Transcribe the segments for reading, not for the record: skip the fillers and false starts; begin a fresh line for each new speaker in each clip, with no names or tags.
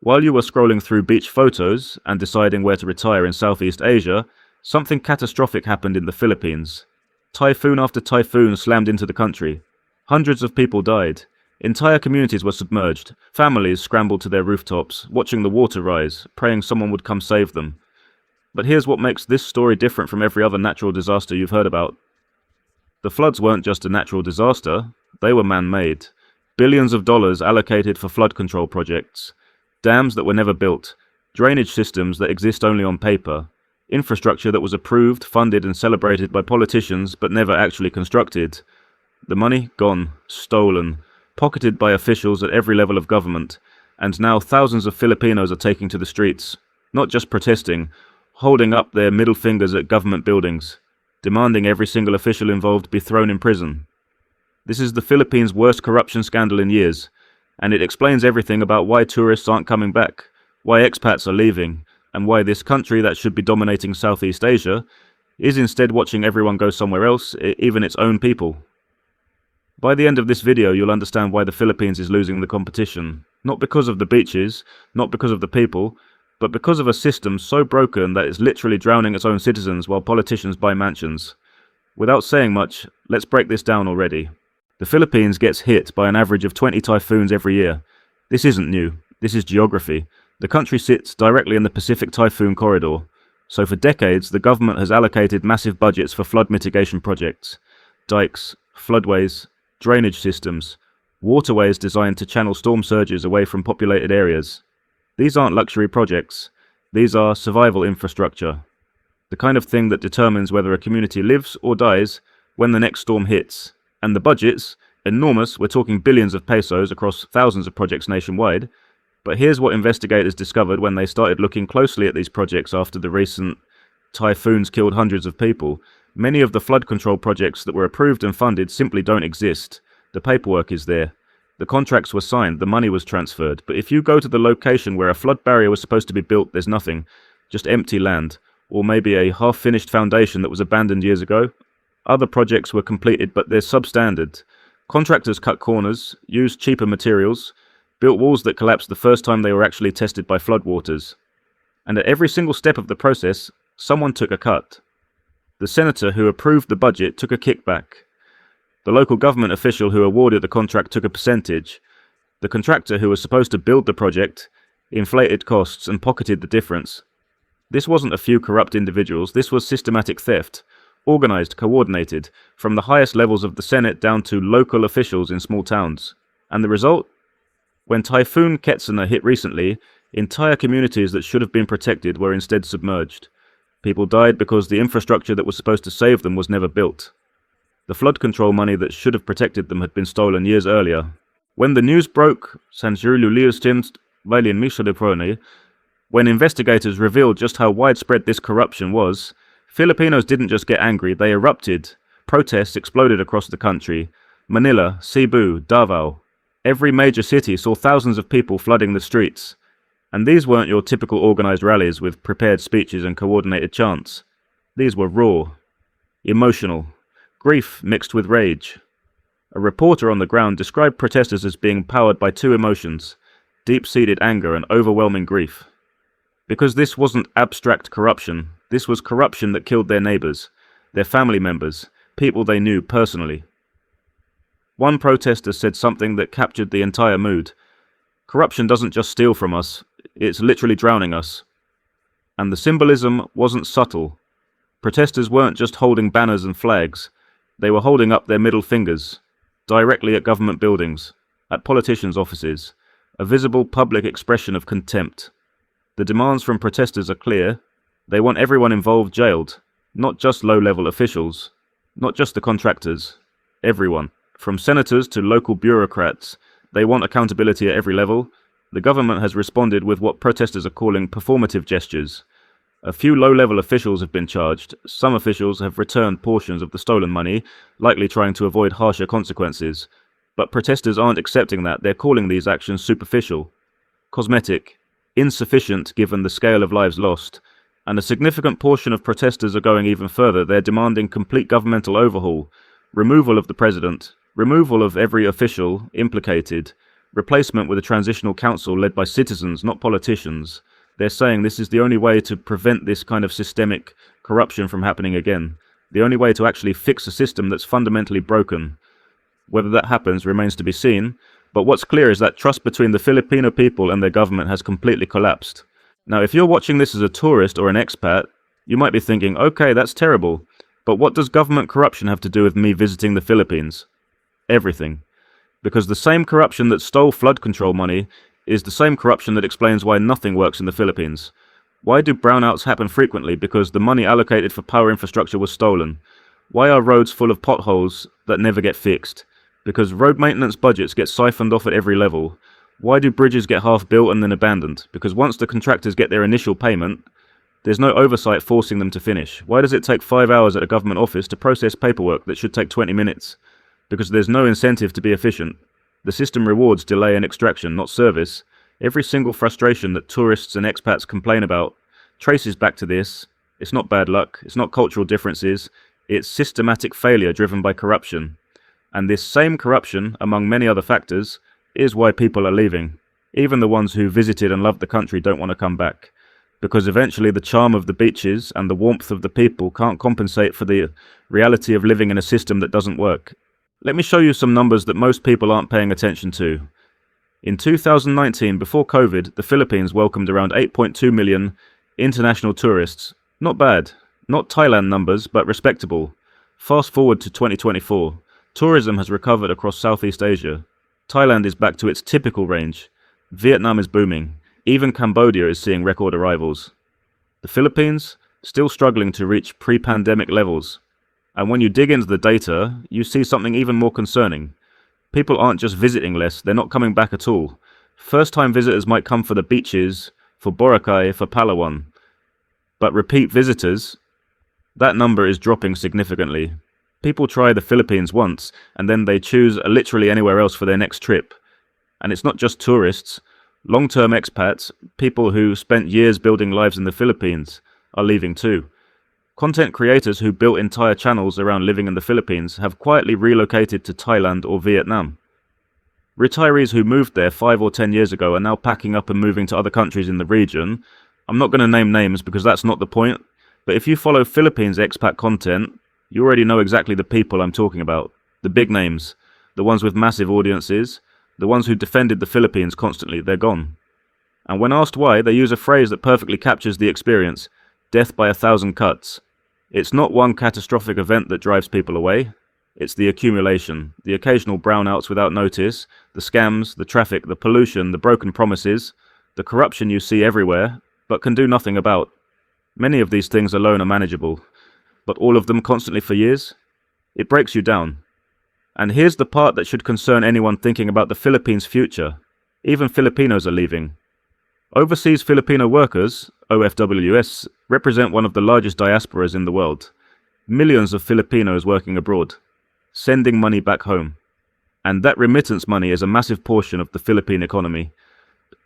While you were scrolling through beach photos and deciding where to retire in Southeast Asia, something catastrophic happened in the Philippines. Typhoon after typhoon slammed into the country. Hundreds of people died. Entire communities were submerged. Families scrambled to their rooftops, watching the water rise, praying someone would come save them. But here's what makes this story different from every other natural disaster you've heard about. The floods weren't just a natural disaster, they were man-made. Billions of dollars allocated for flood control projects. Dams that were never built. Drainage systems that exist only on paper. Infrastructure that was approved, funded and celebrated by politicians but never actually constructed. The money gone, stolen, pocketed by officials at every level of government, and now thousands of Filipinos are taking to the streets, not just protesting, holding up their middle fingers at government buildings, demanding every single official involved be thrown in prison. This is the Philippines' worst corruption scandal in years, and it explains everything about why tourists aren't coming back, why expats are leaving, and why this country that should be dominating Southeast Asia is instead watching everyone go somewhere else, even its own people. By the end of this video, you'll understand why the Philippines is losing the competition. Not because of the beaches, not because of the people, but because of a system so broken that it's literally drowning its own citizens while politicians buy mansions. Without saying much, let's break this down already. The Philippines gets hit by an average of 20 typhoons every year. This isn't new. This is geography. The country sits directly in the Pacific Typhoon Corridor. So for decades, the government has allocated massive budgets for flood mitigation projects. Dikes, floodways, drainage systems, waterways designed to channel storm surges away from populated areas. These aren't luxury projects. These are survival infrastructure. The kind of thing that determines whether a community lives or dies when the next storm hits. And the budgets, enormous, we're talking billions of pesos across thousands of projects nationwide. But here's what investigators discovered when they started looking closely at these projects after the recent typhoons killed hundreds of people. Many of the flood control projects that were approved and funded simply don't exist. The paperwork is there. The contracts were signed, the money was transferred. But if you go to the location where a flood barrier was supposed to be built, there's nothing. Just empty land. Or maybe a half-finished foundation that was abandoned years ago. Other projects were completed, but they're substandard. Contractors cut corners, used cheaper materials, built walls that collapsed the first time they were actually tested by floodwaters. And at every single step of the process, someone took a cut. The senator who approved the budget took a kickback. The local government official who awarded the contract took a percentage. The contractor who was supposed to build the project inflated costs and pocketed the difference. This wasn't a few corrupt individuals, this was systematic theft. Organized, coordinated, from the highest levels of the Senate down to local officials in small towns. And the result? When Typhoon Ketsana hit recently, entire communities that should have been protected were instead submerged. People died because the infrastructure that was supposed to save them was never built. The flood control money that should have protected them had been stolen years earlier. When the news broke, when investigators revealed just how widespread this corruption was, Filipinos didn't just get angry, they erupted. Protests exploded across the country. Manila, Cebu, Davao. Every major city saw thousands of people flooding the streets. And these weren't your typical organized rallies with prepared speeches and coordinated chants. These were raw, emotional, grief mixed with rage. A reporter on the ground described protesters as being powered by two emotions, deep-seated anger and overwhelming grief. Because this wasn't abstract corruption, this was corruption that killed their neighbors, their family members, people they knew personally. One protester said something that captured the entire mood. Corruption doesn't just steal from us, it's literally drowning us. And the symbolism wasn't subtle. Protesters weren't just holding banners and flags, they were holding up their middle fingers, directly at government buildings, at politicians' offices, a visible public expression of contempt. The demands from protesters are clear. They want everyone involved jailed, not just low-level officials, not just the contractors, everyone. From senators to local bureaucrats, they want accountability at every level. The government has responded with what protesters are calling performative gestures. A few low-level officials have been charged. Some officials have returned portions of the stolen money, likely trying to avoid harsher consequences. But protesters aren't accepting that. They're calling these actions superficial, cosmetic, insufficient given the scale of lives lost. And a significant portion of protesters are going even further. They're demanding complete governmental overhaul, removal of the president, removal of every official implicated, replacement with a transitional council led by citizens, not politicians. They're saying this is the only way to prevent this kind of systemic corruption from happening again. The only way to actually fix a system that's fundamentally broken. Whether that happens remains to be seen, but what's clear is that trust between the Filipino people and their government has completely collapsed. Now, if you're watching this as a tourist or an expat, you might be thinking, okay, that's terrible, but what does government corruption have to do with me visiting the Philippines? Everything. Because the same corruption that stole flood control money is the same corruption that explains why nothing works in the Philippines. Why do brownouts happen frequently? Because the money allocated for power infrastructure was stolen. Why are roads full of potholes that never get fixed? Because road maintenance budgets get siphoned off at every level. Why do bridges get half built and then abandoned? Because once the contractors get their initial payment, there's no oversight forcing them to finish. Why does it take 5 hours at a government office to process paperwork that should take 20 minutes? Because there's no incentive to be efficient. The system rewards delay and extraction, not service. Every single frustration that tourists and expats complain about traces back to this. It's not bad luck, it's not cultural differences, it's systematic failure driven by corruption. And this same corruption, among many other factors, is why people are leaving. Even the ones who visited and loved the country don't want to come back. Because eventually the charm of the beaches and the warmth of the people can't compensate for the reality of living in a system that doesn't work. Let me show you some numbers that most people aren't paying attention to. In 2019, before COVID, the Philippines welcomed around 8.2 million international tourists. Not bad. Not Thailand numbers, but respectable. Fast forward to 2024. Tourism has recovered across Southeast Asia. Thailand is back to its typical range. Vietnam is booming. Even Cambodia is seeing record arrivals. The Philippines, still struggling to reach pre-pandemic levels. And when you dig into the data, you see something even more concerning. People aren't just visiting less, they're not coming back at all. First-time visitors might come for the beaches, for Boracay, for Palawan. But repeat visitors, that number is dropping significantly. People try the Philippines once, and then they choose literally anywhere else for their next trip. And it's not just tourists. Long-term expats, people who spent years building lives in the Philippines, are leaving too. Content creators who built entire channels around living in the Philippines have quietly relocated to Thailand or Vietnam. Retirees who moved there 5 or 10 years ago are now packing up and moving to other countries in the region. I'm not going to name names because that's not the point, but if you follow Philippines expat content, you already know exactly the people I'm talking about. The big names, the ones with massive audiences, the ones who defended the Philippines constantly, they're gone. And when asked why, they use a phrase that perfectly captures the experience: death by 1,000 cuts. It's not one catastrophic event that drives people away. It's the accumulation, the occasional brownouts without notice, the scams, the traffic, the pollution, the broken promises, the corruption you see everywhere, but can do nothing about. Many of these things alone are manageable, but all of them constantly for years? It breaks you down. And here's the part that should concern anyone thinking about the Philippines' future. Even Filipinos are leaving. Overseas Filipino workers, OFWS, represent one of the largest diasporas in the world. Millions of Filipinos working abroad, sending money back home. And that remittance money is a massive portion of the Philippine economy.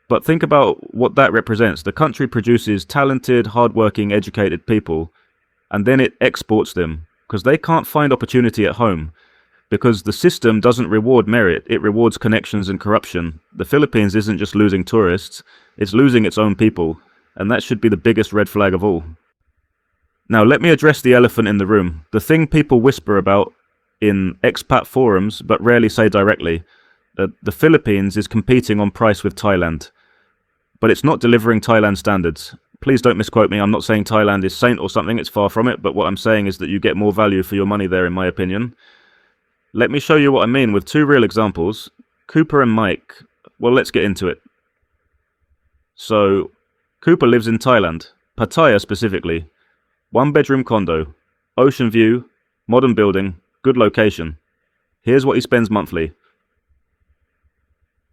But think about what that represents. The country produces talented, hardworking, educated people, and then it exports them, because they can't find opportunity at home. Because the system doesn't reward merit, it rewards connections and corruption. The Philippines isn't just losing tourists, it's losing its own people, and that should be the biggest red flag of all. Now let me address the elephant in the room, the thing people whisper about in expat forums but rarely say directly. The Philippines is competing on price with Thailand, but it's not delivering Thailand standards. Please don't misquote me, I'm not saying Thailand is saint or something, it's far from it, but what I'm saying is that you get more value for your money there, in my opinion. Let me show you what I mean with 2 real examples. Cooper and Mike. Well, let's get into it. So, Cooper lives in Thailand, Pattaya specifically. 1-bedroom condo, ocean view, modern building, good location. Here's what he spends monthly.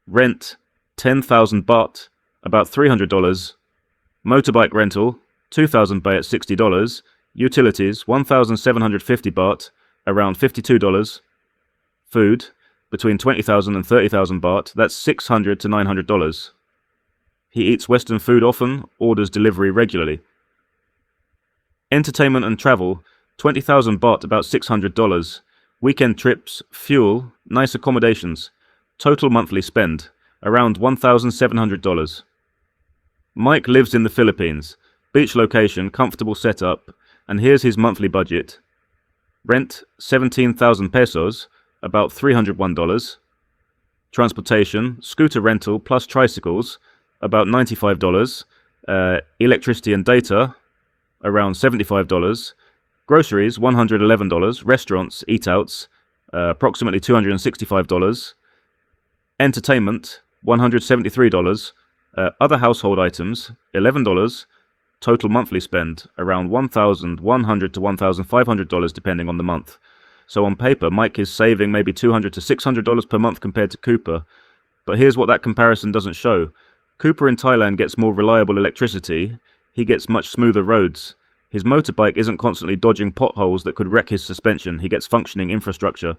Rent, 10,000 baht, about $300. Motorbike rental, 2,000 baht, $60. Utilities, 1,750 baht, around $52. Food, between 20,000 and 30,000 baht, that's $600 to $900. He eats Western food often, orders delivery regularly. Entertainment and travel, 20,000 baht, about $600. Weekend trips, fuel, nice accommodations. Total monthly spend, around $1,700. Mike lives in the Philippines, beach location, comfortable setup, and here's his monthly budget. Rent, 17,000 pesos, about $301. Transportation, scooter rental plus tricycles, about $95. Electricity and data, around $75. Groceries, $111. Restaurants, eat-outs, approximately $265. Entertainment, $173. Other household items, $11. Total monthly spend, around $1,100 to $1,500 depending on the month. So on paper, Mike is saving maybe $200 to $600 per month compared to Cooper. But here's what that comparison doesn't show. Cooper in Thailand gets more reliable electricity. He gets much smoother roads. His motorbike isn't constantly dodging potholes that could wreck his suspension. He gets functioning infrastructure.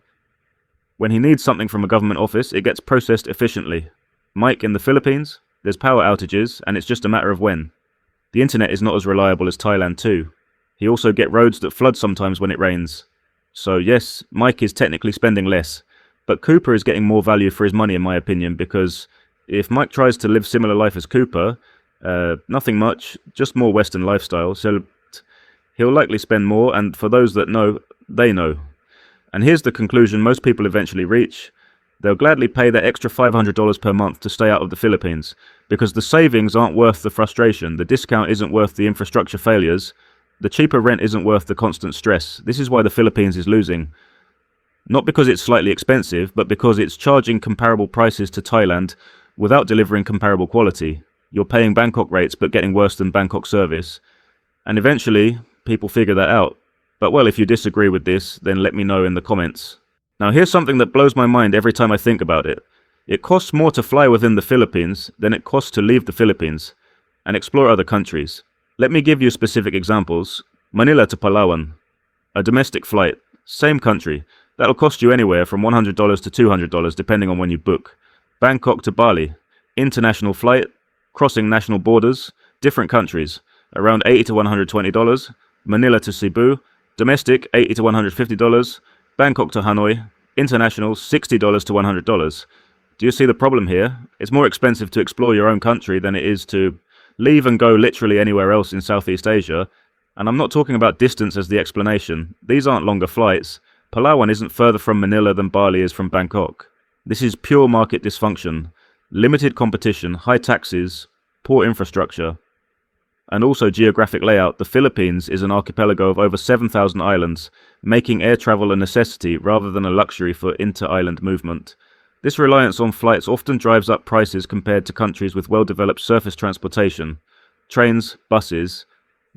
When he needs something from a government office, it gets processed efficiently. Mike in the Philippines, there's power outages, and it's just a matter of when. The internet is not as reliable as Thailand too. He also gets roads that flood sometimes when it rains. So yes, Mike is technically spending less, but Cooper is getting more value for his money in my opinion, because if Mike tries to live similar life as Cooper, nothing much, just more Western lifestyle, so he'll likely spend more, and for those that know, they know. And here's the conclusion most people eventually reach. They'll gladly pay that extra $500 per month to stay out of the Philippines, because the savings aren't worth the frustration, the discount isn't worth the infrastructure failures, the cheaper rent isn't worth the constant stress. This is why the Philippines is losing. Not because it's slightly expensive, but because it's charging comparable prices to Thailand without delivering comparable quality. You're paying Bangkok rates but getting worse than Bangkok service. And eventually, people figure that out. But well, if you disagree with this, then let me know in the comments. Now here's something that blows my mind every time I think about it. It costs more to fly within the Philippines than it costs to leave the Philippines and explore other countries. Let me give you specific examples. Manila to Palawan, a domestic flight, same country. That'll cost you anywhere from $100 to $200 depending on when you book. Bangkok to Bali, international flight, crossing national borders, different countries, around $80 to $120. Manila to Cebu, domestic $80 to $150. Bangkok to Hanoi, international $60 to $100. Do you see the problem here? It's more expensive to explore your own country than it is to leave and go literally anywhere else in Southeast Asia. And I'm not talking about distance as the explanation. These aren't longer flights. Palawan isn't further from Manila than Bali is from Bangkok. This is pure market dysfunction, limited competition, high taxes, poor infrastructure, and also geographic layout. The Philippines is an archipelago of over 7,000 islands, making air travel a necessity rather than a luxury for inter-island movement. This reliance on flights often drives up prices compared to countries with well-developed surface transportation. Trains, buses.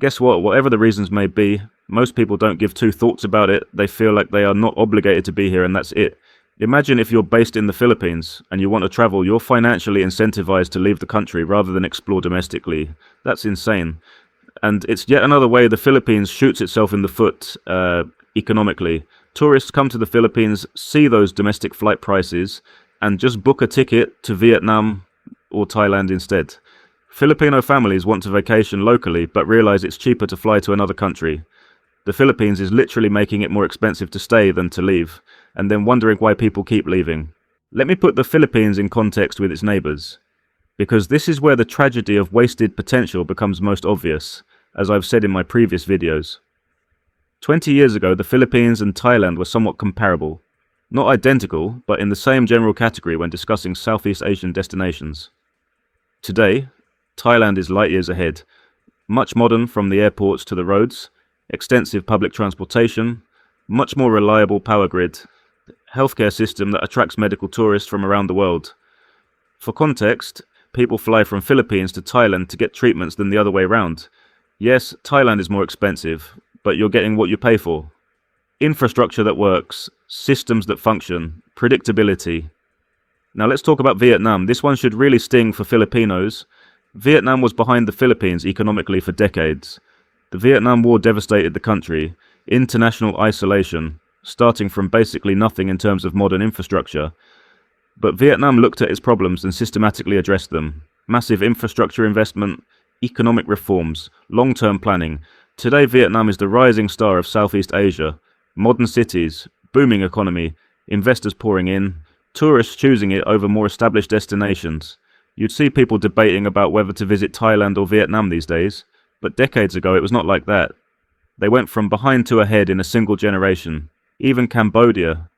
Guess what? Whatever the reasons may be, most people don't give two thoughts about it. They feel like they are not obligated to be here and that's it. Imagine if you're based in the Philippines and you want to travel, you're financially incentivized to leave the country rather than explore domestically. That's insane. And it's yet another way the Philippines shoots itself in the foot economically. Tourists come to the Philippines, see those domestic flight prices, and just book a ticket to Vietnam or Thailand instead. Filipino families want to vacation locally but realize it's cheaper to fly to another country. The Philippines is literally making it more expensive to stay than to leave, and then wondering why people keep leaving. Let me put the Philippines in context with its neighbors, because this is where the tragedy of wasted potential becomes most obvious, as I've said in my previous videos. 20 years ago, the Philippines and Thailand were somewhat comparable. Not identical, but in the same general category when discussing Southeast Asian destinations. Today, Thailand is light years ahead. Much modern from the airports to the roads, extensive public transportation, much more reliable power grid, healthcare system that attracts medical tourists from around the world. For context, people fly from Philippines to Thailand to get treatments than the other way around. Yes, Thailand is more expensive, but you're getting what you pay for. Infrastructure that works, systems that function, predictability. Now let's talk about Vietnam. This one should really sting for Filipinos. Vietnam was behind the Philippines economically for decades. The Vietnam War devastated the country. International isolation, starting from basically nothing in terms of modern infrastructure. But Vietnam looked at its problems and systematically addressed them. Massive infrastructure investment, economic reforms, long-term planning. Today Vietnam is the rising star of Southeast Asia. Modern cities, booming economy, investors pouring in, Tourists choosing it over more established destinations. You'd see people debating about whether to visit Thailand or Vietnam these days, but decades ago it was not like that. They went from behind to ahead in a single generation. Even Cambodia,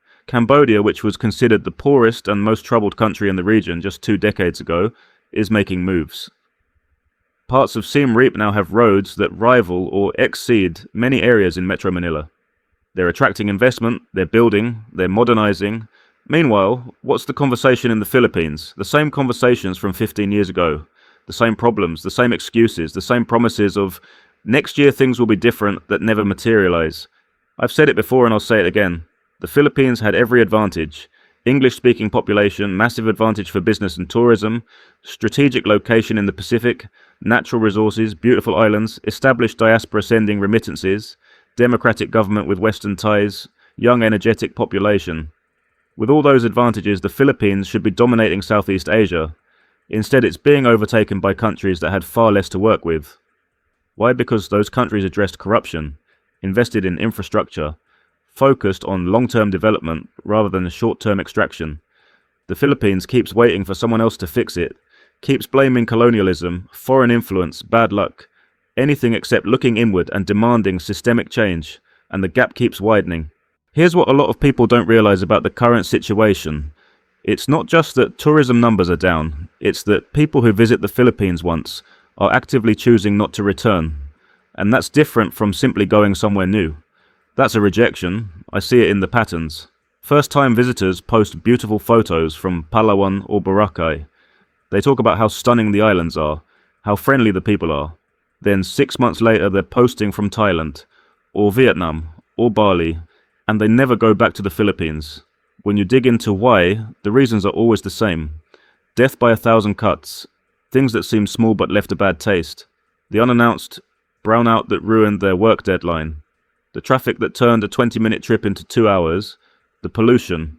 which was considered the poorest and most troubled country in the region just 2 decades ago, is making moves. Parts of Siem Reap now have roads that rival or exceed many areas in Metro Manila. They're attracting investment, they're building, they're modernizing. Meanwhile, what's the conversation in the Philippines? The same conversations from 15 years ago. The same problems, the same excuses, the same promises of next year things will be different that never materialize. I've said it before and I'll say it again. The Philippines had every advantage. English-speaking population, massive advantage for business and tourism, strategic location in the Pacific, natural resources, beautiful islands, established diaspora sending remittances, democratic government with Western ties, young energetic population. With all those advantages, the Philippines should be dominating Southeast Asia. Instead, it's being overtaken by countries that had far less to work with. Why? Because those countries addressed corruption, invested in infrastructure, focused on long-term development rather than short-term extraction. The Philippines keeps waiting for someone else to fix it, keeps blaming colonialism, foreign influence, bad luck, anything except looking inward and demanding systemic change, and the gap keeps widening. Here's what a lot of people don't realize about the current situation. It's not just that tourism numbers are down, it's that people who visit the Philippines once are actively choosing not to return. And that's different from simply going somewhere new. That's a rejection. I see it in the patterns. First-time visitors post beautiful photos from Palawan or Boracay. They talk about how stunning the islands are, how friendly the people are. Then 6 months later they're posting from Thailand, or Vietnam, or Bali, and they never go back to the Philippines. When you dig into why, the reasons are always the same. Death by 1,000 cuts, things that seem small but left a bad taste. The unannounced brownout that ruined their work deadline. The traffic that turned a 20-minute trip into 2 hours, the pollution,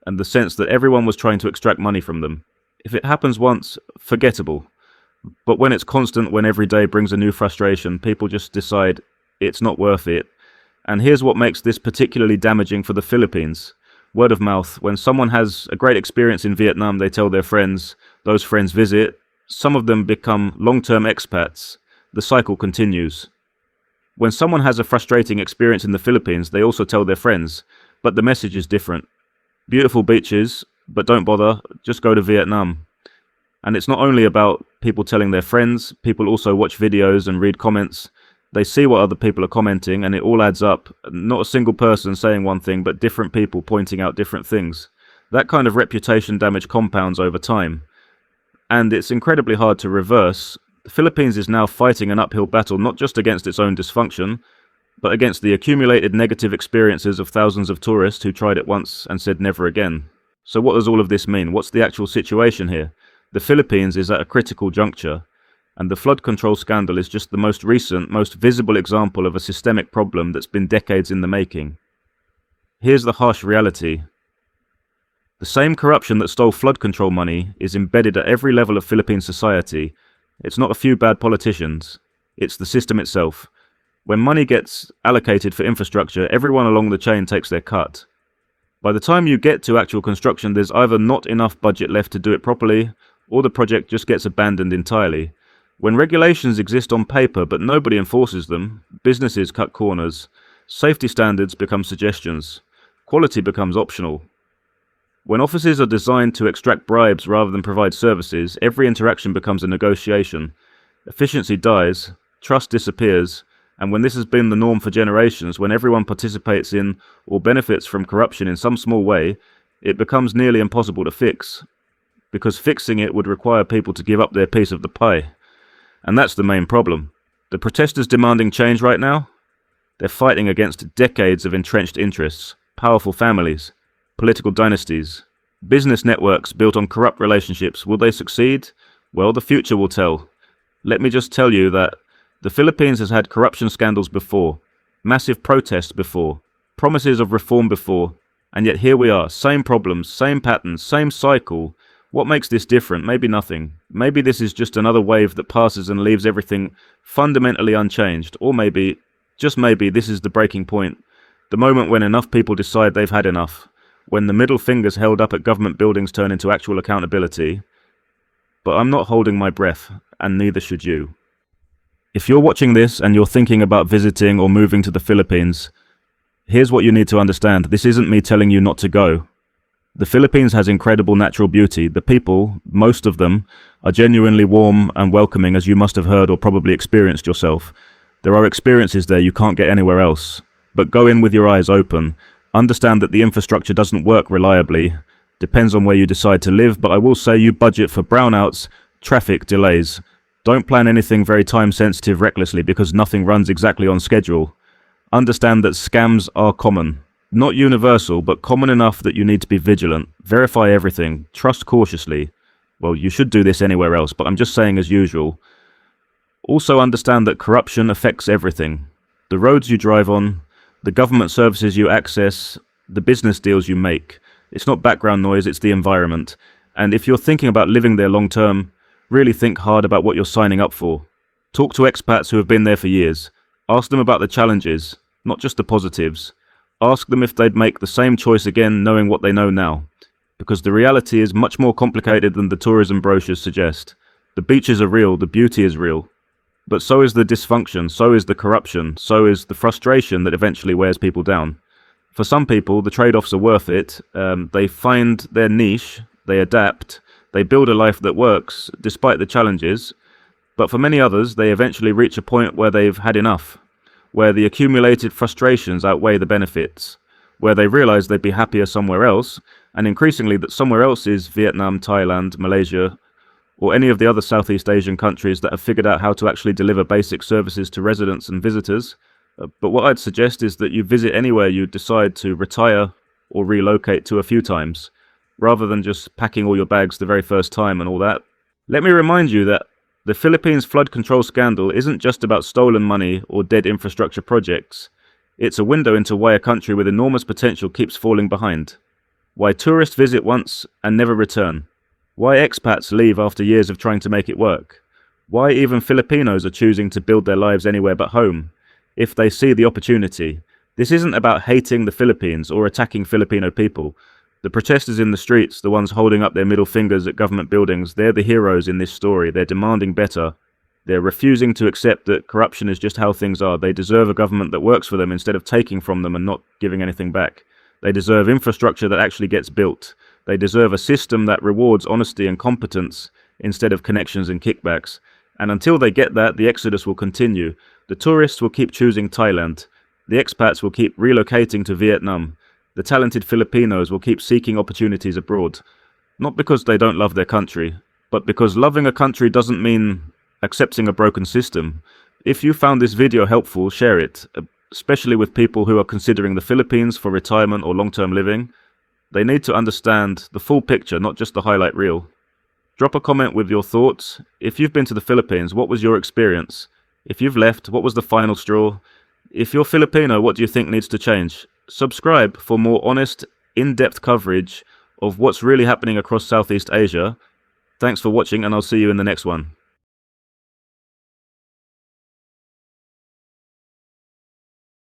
and the sense that everyone was trying to extract money from them. If it happens once, forgettable. But when it's constant, when every day brings a new frustration, people just decide it's not worth it. And here's what makes this particularly damaging for the Philippines. Word of mouth. When someone has a great experience in Vietnam, they tell their friends, those friends visit, some of them become long-term expats. The cycle continues. When someone has a frustrating experience in the Philippines, they also tell their friends, but the message is different. Beautiful beaches, but don't bother, just go to Vietnam. And it's not only about people telling their friends, people also watch videos and read comments. They see what other people are commenting and it all adds up. Not a single person saying one thing, but different people pointing out different things. That kind of reputation damage compounds over time. And it's incredibly hard to reverse. The Philippines is now fighting an uphill battle not just against its own dysfunction, but against the accumulated negative experiences of thousands of tourists who tried it once and said never again. So what does all of this mean? What's the actual situation here? The Philippines is at a critical juncture, and the flood control scandal is just the most recent, most visible example of a systemic problem that's been decades in the making. Here's the harsh reality. The same corruption that stole flood control money is embedded at every level of Philippine society. It's not a few bad politicians, it's the system itself. When money gets allocated for infrastructure, everyone along the chain takes their cut. By the time you get to actual construction, there's either not enough budget left to do it properly, or the project just gets abandoned entirely. When regulations exist on paper but nobody enforces them, businesses cut corners, safety standards become suggestions, quality becomes optional. When offices are designed to extract bribes rather than provide services, every interaction becomes a negotiation. Efficiency dies, trust disappears, and when this has been the norm for generations, when everyone participates in or benefits from corruption in some small way, it becomes nearly impossible to fix. Because fixing it would require people to give up their piece of the pie. And that's the main problem. The protesters demanding change right now? They're fighting against decades of entrenched interests, powerful families, political dynasties, business networks built on corrupt relationships. Will they succeed? Well, the future will tell. Let me just tell you that the Philippines has had corruption scandals before, massive protests before, promises of reform before, and yet here we are, same problems, same patterns, same cycle. What makes this different? Maybe nothing. Maybe this is just another wave that passes and leaves everything fundamentally unchanged. Or maybe, just maybe, this is the breaking point. The moment when enough people decide they've had enough. when the middle fingers held up at government buildings turn into actual accountability. But I'm not holding my breath, and neither should you. If you're watching this and you're thinking about visiting or moving to the Philippines, here's what you need to understand. This isn't me telling you not to go. The Philippines has incredible natural beauty. The people, most of them, are genuinely warm and welcoming, as you must have heard or probably experienced yourself. There are experiences there you can't get anywhere else. But go in with your eyes open. Understand that the infrastructure doesn't work reliably. Depends on where you decide to live, but I will say you budget for brownouts, traffic delays. Don't plan anything very time-sensitive recklessly because nothing runs exactly on schedule. Understand that scams are common. Not universal, but common enough that you need to be vigilant. Verify everything. Trust cautiously. Well, you should do this anywhere else, but I'm just saying as usual. Also understand that corruption affects everything. The roads you drive on, the government services you access, the business deals you make. It's not background noise, it's the environment. And if you're thinking about living there long term, really think hard about what you're signing up for. Talk to expats who have been there for years. Ask them about the challenges, not just the positives. Ask them if they'd make the same choice again knowing what they know now. Because the reality is much more complicated than the tourism brochures suggest. The beaches are real, the beauty is real. But so is the dysfunction, so is the corruption, so is the frustration that eventually wears people down. For some people, the trade-offs are worth it. They find their niche, they adapt, they build a life that works, despite the challenges. But for many others, they eventually reach a point where they've had enough, where the accumulated frustrations outweigh the benefits, where they realize they'd be happier somewhere else, and increasingly that somewhere else is Vietnam, Thailand, Malaysia, or any of the other Southeast Asian countries that have figured out how to actually deliver basic services to residents and visitors. But what I'd suggest is that you visit anywhere you decide to retire or relocate to a few times, rather than just packing all your bags the very first time and all that. Let me remind you that the Philippines flood control scandal isn't just about stolen money or dead infrastructure projects. It's a window into why a country with enormous potential keeps falling behind. Why tourists visit once and never return. Why expats leave after years of trying to make it work. Why even Filipinos are choosing to build their lives anywhere but home, if they see the opportunity. This isn't about hating the Philippines or attacking Filipino people. The protesters in the streets, the ones holding up their middle fingers at government buildings, they're the heroes in this story. They're demanding better. They're refusing to accept that corruption is just how things are. They deserve a government that works for them instead of taking from them and not giving anything back. They deserve infrastructure that actually gets built. They deserve a system that rewards honesty and competence instead of connections and kickbacks. And until they get that, the exodus will continue. The tourists will keep choosing Thailand. The expats will keep relocating to Vietnam. The talented Filipinos will keep seeking opportunities abroad. Not because they don't love their country, but because loving a country doesn't mean accepting a broken system. If you found this video helpful, share it, especially with people who are considering the Philippines for retirement or long-term living. They need to understand the full picture, not just the highlight reel. Drop a comment with your thoughts. If you've been to the Philippines, what was your experience? If you've left, what was the final straw? If you're Filipino, what do you think needs to change? Subscribe for more honest, in-depth coverage of what's really happening across Southeast Asia. Thanks for watching, and I'll see you in the next one.